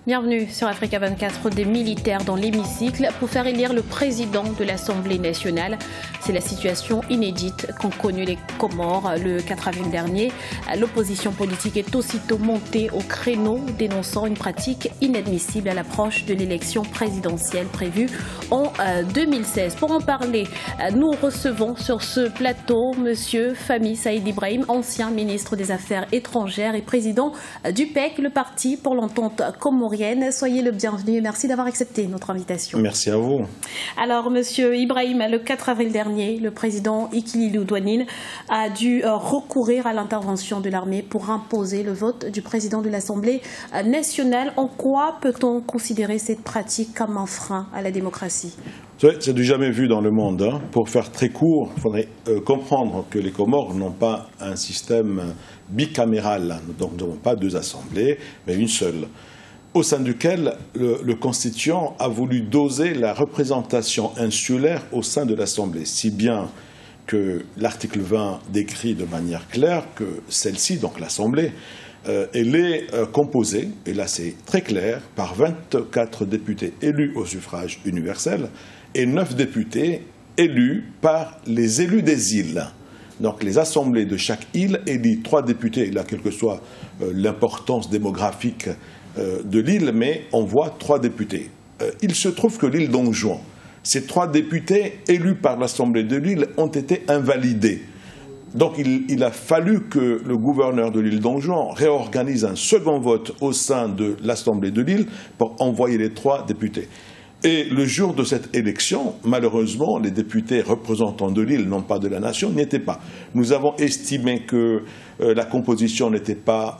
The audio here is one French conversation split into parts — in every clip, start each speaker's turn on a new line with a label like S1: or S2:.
S1: Bienvenue sur Africa 24, des militaires dans l'hémicycle pour faire élire le président de l'Assemblée nationale. C'est la situation inédite qu'ont connue les Comores le 4 avril dernier. L'opposition politique est aussitôt montée au créneau, dénonçant une pratique inadmissible à l'approche de l'élection présidentielle prévue en 2016. Pour en parler, nous recevons sur ce plateau M. Fahmi Saïd Ibrahim, ancien ministre des Affaires étrangères et président du PEC, le Parti pour l'entente comorienne. Soyez le bienvenu et merci d'avoir accepté notre invitation.
S2: Merci à vous.
S1: Alors, Monsieur Ibrahim, le 4 avril dernier, le président Ikililou Douanine a dû recourir à l'intervention de l'armée pour imposer le vote du président de l'Assemblée nationale. En quoi peut-on considérer cette pratique comme un frein à la démocratie?
S2: C'est du jamais vu dans le monde. Pour faire très court, il faudrait comprendre que les Comores n'ont pas un système bicaméral. Donc, nous n'avons pas deux assemblées, mais une seule, au sein duquel le constituant a voulu doser la représentation insulaire au sein de l'Assemblée, si bien que l'article 20 décrit de manière claire que celle-ci, donc l'Assemblée, elle est composée, et là c'est très clair, par 24 députés élus au suffrage universel et 9 députés élus par les élus des îles. Donc les assemblées de chaque île élisent 3 députés, là quelle que soit l'importance démographique de l'île, mais on voit 3 députés. Il se trouve que l'île Donjon, ces 3 députés élus par l'Assemblée de l'île ont été invalidés. Donc il a fallu que le gouverneur de l'île Donjon réorganise un second vote au sein de l'Assemblée de l'île pour envoyer les 3 députés. Et le jour de cette élection, malheureusement, les députés représentants de l'île, non pas de la nation, n'y étaient pas. Nous avons estimé que la composition n'était pas,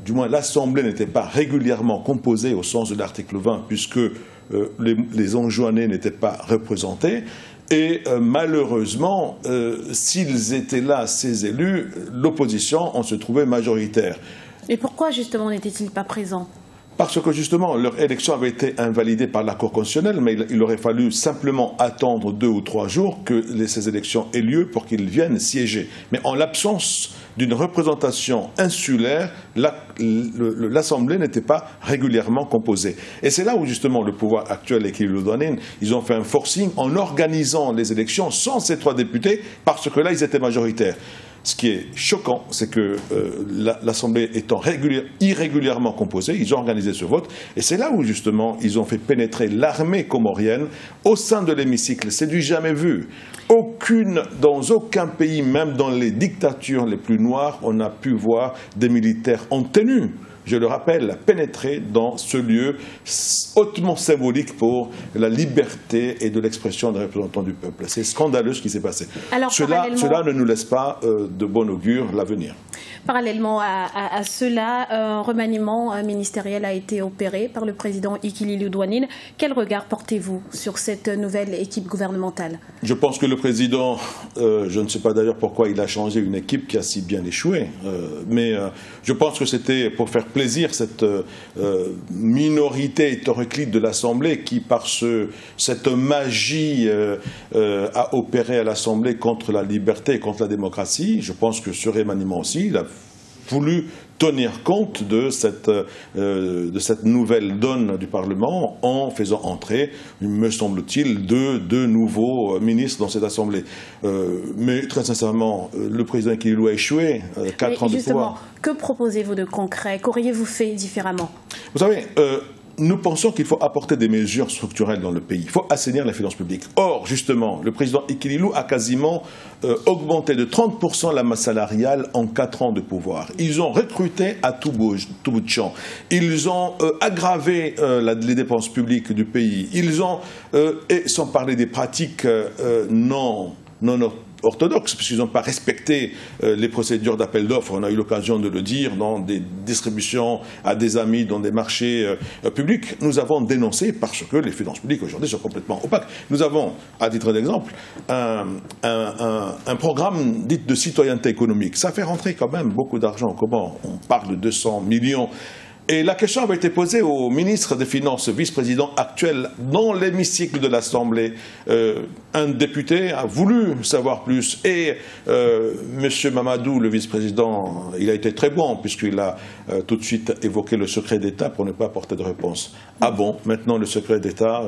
S2: du moins l'Assemblée n'était pas régulièrement composée au sens de l'article 20, puisque les Anjouanais n'étaient pas représentés. Et malheureusement, s'ils étaient là, ces élus, l'opposition en se trouvait majoritaire.
S1: Et pourquoi justement n'étaient-ils pas présents ?
S2: Parce que justement, leur élection avait été invalidée par la Cour constitutionnelle, mais il aurait fallu simplement attendre 2 ou 3 jours que ces élections aient lieu pour qu'ils viennent siéger. Mais en l'absence d'une représentation insulaire, l'Assemblée n'était pas régulièrement composée. Et c'est là où justement le pouvoir actuel et Ikililou Douanine, ils ont fait un forcing en organisant les élections sans ces 3 députés, parce que là, ils étaient majoritaires. Ce qui est choquant, c'est que l'Assemblée étant irrégulièrement composée, ils ont organisé ce vote. Et c'est là où, justement, ils ont fait pénétrer l'armée comorienne au sein de l'hémicycle. C'est du jamais vu. Dans aucun pays, même dans les dictatures les plus noires, on n'a pu voir des militaires en tenue, je le rappelle, pénétrer dans ce lieu hautement symbolique pour la liberté et de l'expression des représentants du peuple. C'est scandaleux ce qui s'est passé. Alors, cela ne nous laisse pas de bon augure l'avenir.
S1: Parallèlement à cela, un remaniement ministériel a été opéré par le président Ikililou Douanine. Quel regard portez-vous sur cette nouvelle équipe gouvernementale?
S2: Je pense que le président, je ne sais pas d'ailleurs pourquoi il a changé une équipe qui a si bien échoué, mais je pense que c'était pour faire plaisir cette minorité hétéroclite de l'Assemblée qui, par cette magie, a opéré à l'Assemblée contre la liberté et contre la démocratie. Je pense que ce remaniement aussi, il a voulu tenir compte de cette nouvelle donne du Parlement en faisant entrer, me semble-t-il, deux nouveaux ministres dans cette Assemblée. Mais très sincèrement, le président Ikililou a échoué, 4 ans de pouvoir.
S1: Que proposez-vous de concret? Qu'auriez-vous fait différemment?
S2: Vous savez, nous pensons qu'il faut apporter des mesures structurelles dans le pays. Il faut assainir les finances publiques. Or, justement, le président Ikililou a quasiment augmenté de 30% la masse salariale en 4 ans de pouvoir. Ils ont recruté à tout bout de champ. Ils ont aggravé les dépenses publiques du pays. Ils ont, et sans parler des pratiques non orthodoxes, puisqu'ils n'ont pas respecté les procédures d'appel d'offres. On a eu l'occasion de le dire dans des distributions à des amis, dans des marchés publics. Nous avons dénoncé parce que les finances publiques aujourd'hui sont complètement opaques. Nous avons, à titre d'exemple, un programme dit de citoyenneté économique. Ça fait rentrer quand même beaucoup d'argent. Comment on parle de 200 millions. Et la question avait été posée au ministre des Finances, vice-président actuel, dans l'hémicycle de l'Assemblée. Un député a voulu savoir plus. Et M. Mamadou, le vice-président, il a été très bon, puisqu'il a tout de suite évoqué le secret d'État pour ne pas apporter de réponse. Ah bon, maintenant le secret d'État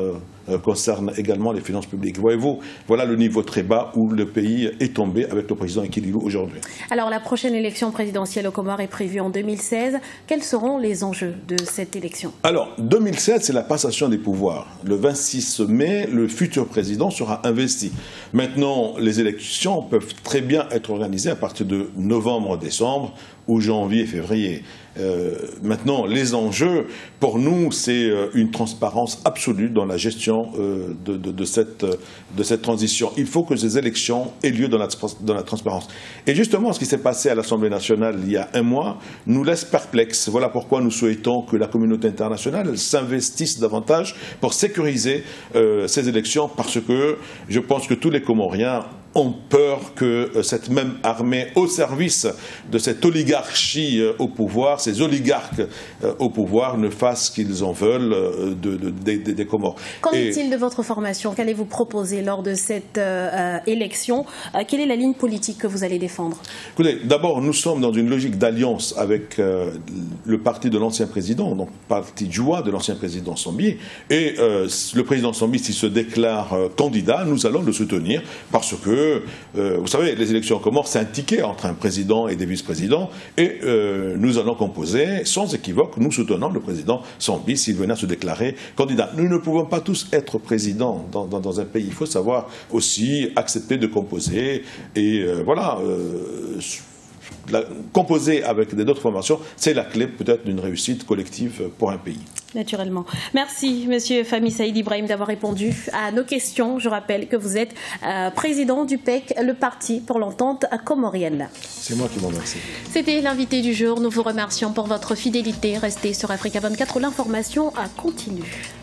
S2: concerne également les finances publiques. Voyez-vous, voilà le niveau très bas où le pays est tombé avec le président Ikililou aujourd'hui. Alors
S1: la prochaine élection présidentielle aux Comores est prévue en 2016. Quels seront les enjeux de cette élection?
S2: Alors, 2016, c'est la passation des pouvoirs. Le 26 mai, le futur président sera investi. Maintenant, les élections peuvent très bien être organisées à partir de novembre-décembre ou janvier-février. Maintenant, les enjeux, pour nous, c'est une transparence absolue dans la gestion de cette transition. Il faut que ces élections aient lieu dans la transparence. Et justement, ce qui s'est passé à l'Assemblée nationale il y a un mois nous laisse perplexes. Voilà pourquoi nous souhaitons que la communauté internationale s'investisse davantage pour sécuriser ces élections, parce que je pense que tous les Comoriens ont peur que cette même armée au service de cette oligarchie au pouvoir, ces oligarques au pouvoir, ne fassent ce qu'ils en veulent des Comores.
S1: Qu'en est-il de votre formation? Qu'allez-vous proposer lors de cette élection? Quelle est la ligne politique que vous allez défendre?
S2: Écoutez, d'abord, nous sommes dans une logique d'alliance avec le parti de l'ancien président, donc le parti Joua de l'ancien président Sambi. Et le président Sambi, s'il se déclare candidat, nous allons le soutenir parce que vous savez, les élections en Comores, c'est un ticket entre un président et des vice-présidents, et nous allons composer, sans équivoque, nous soutenons le président Sambi s'il venait à se déclarer candidat. Nous ne pouvons pas tous être présidents dans un pays. Il faut savoir aussi accepter de composer, et voilà, composer avec d'autres formations, c'est la clé peut-être d'une réussite collective pour un pays.
S1: Naturellement. Merci, Monsieur Fahmi Saïd Ibrahim, d'avoir répondu à nos questions. Je rappelle que vous êtes président du PEC, le Parti pour l'Entente comorienne.
S2: C'est moi qui vous remercie.
S1: C'était l'invité du jour. Nous vous remercions pour votre fidélité. Restez sur Africa 24 où l'information continue.